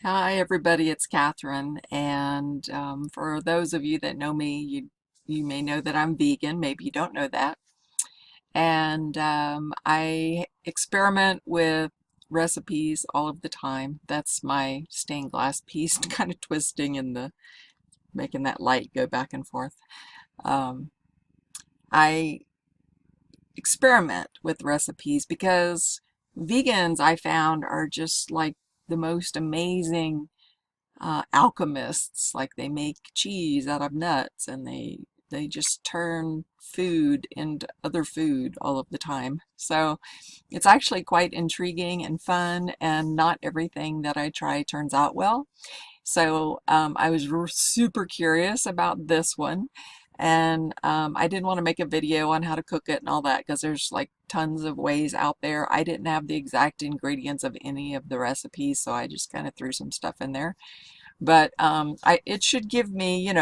Hi, everybody. It's Catherine. And for those of you that know me, you may know that I'm vegan. Maybe you don't know that. And I experiment with recipes all of the time. That's my stained glass piece, kind of twisting and the making that light go back and forth. Um, I experiment with recipes because vegans I found are just like the most amazing alchemists. Like they make cheese out of nuts and they just turn food into other food all of the time. So it's actually quite intriguing and fun, and not everything that I try turns out well. So I was super curious about this one, and I didn't want to make a video on how to cook it and all that because there's like tons of ways out there. I didn't have the exact ingredients of any of the recipes, so I just kind of threw some stuff in there. But it should give me,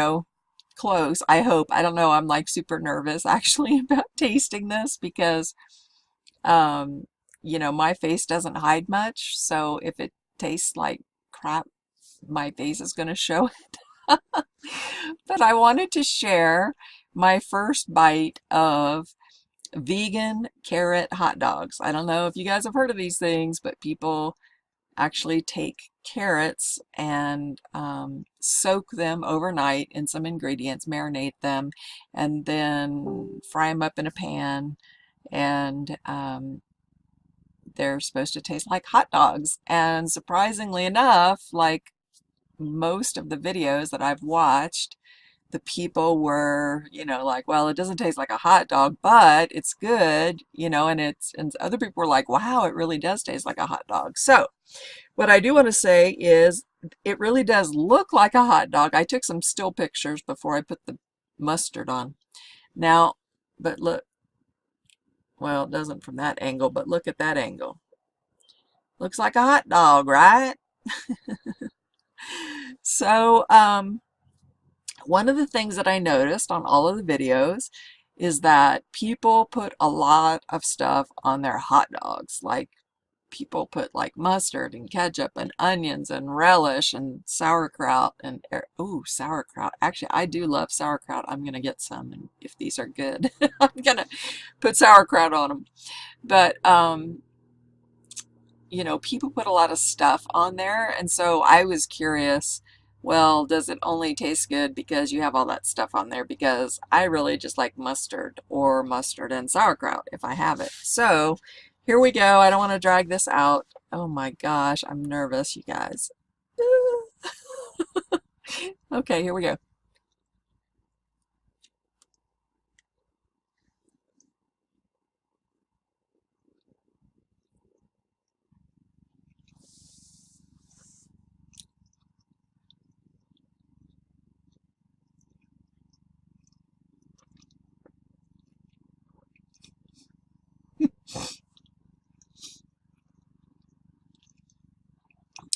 close, I hope. I don't know. I'm like super nervous actually about tasting this because, um, my face doesn't hide much. So if it tastes like crap, my face is going to show it. But I wanted to share my first bite of vegan carrot hot dogs. I don't know if you guys have heard of these things, but people actually take carrots and soak them overnight in some ingredients, marinate them, and then fry them up in a pan. And they're supposed to taste like hot dogs. And surprisingly enough, like most of the videos that I've watched, the people were, like, well, it doesn't taste like a hot dog, but it's good, and other people were like, wow, it really does taste like a hot dog. So what I do want to say is it really does look like a hot dog. I took some still pictures before I put the mustard on. Now, but look, well, it doesn't from that angle, but look at that angle. Looks like a hot dog, right? So, one of the things that I noticed on all of the videos is that people put a lot of stuff on their hot dogs. Like people put like mustard and ketchup and onions and relish and sauerkraut and sauerkraut. Actually, I do love sauerkraut. I'm gonna get some, and if these are good, I'm gonna put sauerkraut on them. But people put a lot of stuff on there, and so I was curious, well, does it only taste good because you have all that stuff on there? Because I really just like mustard or mustard and sauerkraut if I have it. So here we go. I don't want to drag this out. Oh my gosh, I'm nervous, you guys. Okay, here we go.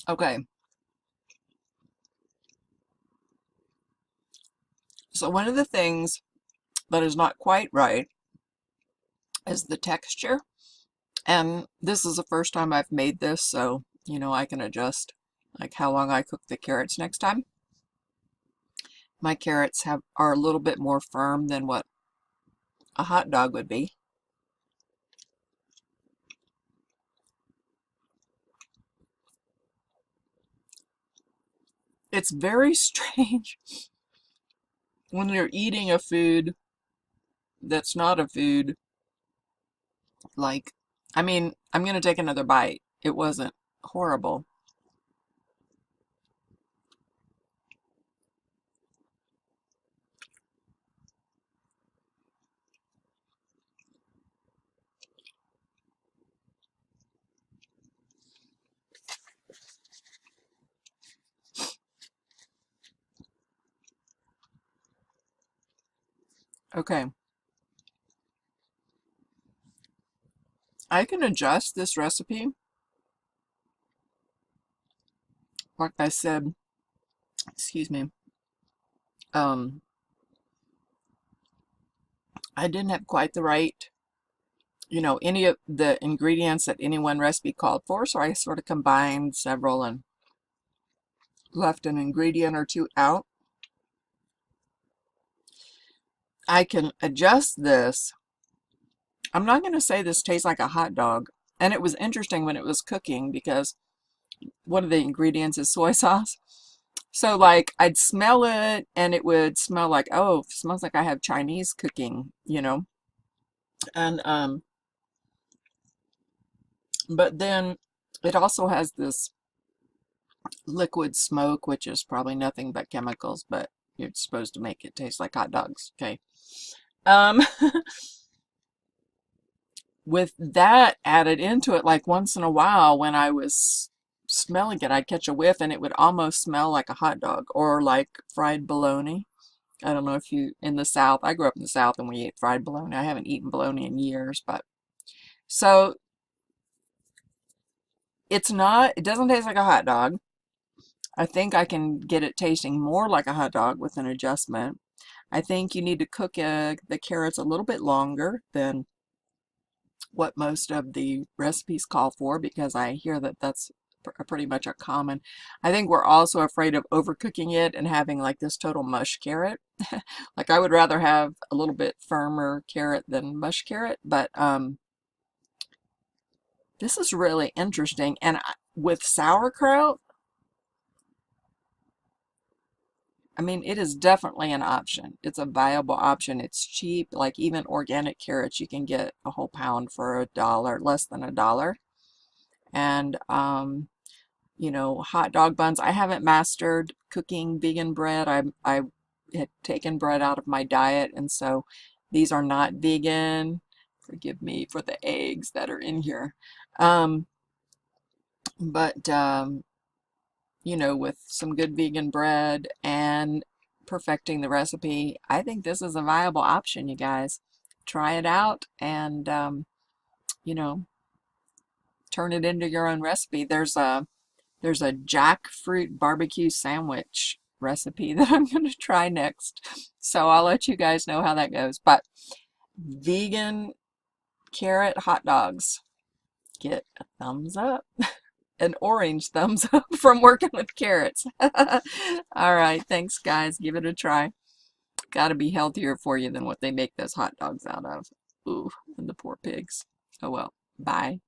Okay, so one of the things that is not quite right is the texture. And this is the first time I've made this, so I can adjust like how long I cook the carrots next time. My carrots are a little bit more firm than what a hot dog would be. It's very strange when you're eating a food that's not a food. Like, I mean, I'm gonna take another bite. It wasn't horrible. Okay, I can adjust this recipe. Like I said, excuse me, um, I didn't have quite the right, any of the ingredients that any one recipe called for, so I sort of combined several, and left an ingredient or two out, I can adjust this. I'm not going to say this tastes like a hot dog. And it was interesting when it was cooking because one of the ingredients is soy sauce. So like I'd smell it and it would smell like, oh, it smells like I have Chinese cooking, you know. And but then it also has this liquid smoke, which is probably nothing but chemicals, but it's supposed to make it taste like hot dogs. Okay. Um, with that added into it, like once in a while when I was smelling it, I'd catch a whiff and it would almost smell like a hot dog or like fried bologna. I don't know if you, in the South, I grew up in the South and we ate fried bologna. I haven't eaten bologna in years, but so it's not, it doesn't taste like a hot dog. I think I can get it tasting more like a hot dog with an adjustment. I think you need to cook the carrots a little bit longer than what most of the recipes call for because I hear that that's pretty much a common. I think we're also afraid of overcooking it and having like this total mush carrot. Like I would rather have a little bit firmer carrot than mush carrot, but this is really interesting. And with sauerkraut, I mean, it is definitely an option. It's a viable option. It's cheap. Like even organic carrots, you can get a whole pound for $1, less than $1. And you know, hot dog buns. I haven't mastered cooking vegan bread. I had taken bread out of my diet, and so these are not vegan. Forgive me for the eggs that are in here. Um, but you know, with some good vegan bread and perfecting the recipe, I think this is a viable option, you guys. Try it out and, you know, turn it into your own recipe. There's a jackfruit barbecue sandwich recipe that I'm going to try next. So I'll let you guys know how that goes. But vegan carrot hot dogs get a thumbs up. An orange thumbs up from working with carrots. All right, thanks guys. Give it a try. Got to be healthier for you than what they make those hot dogs out of. Ooh, and the poor pigs. Oh well. Bye.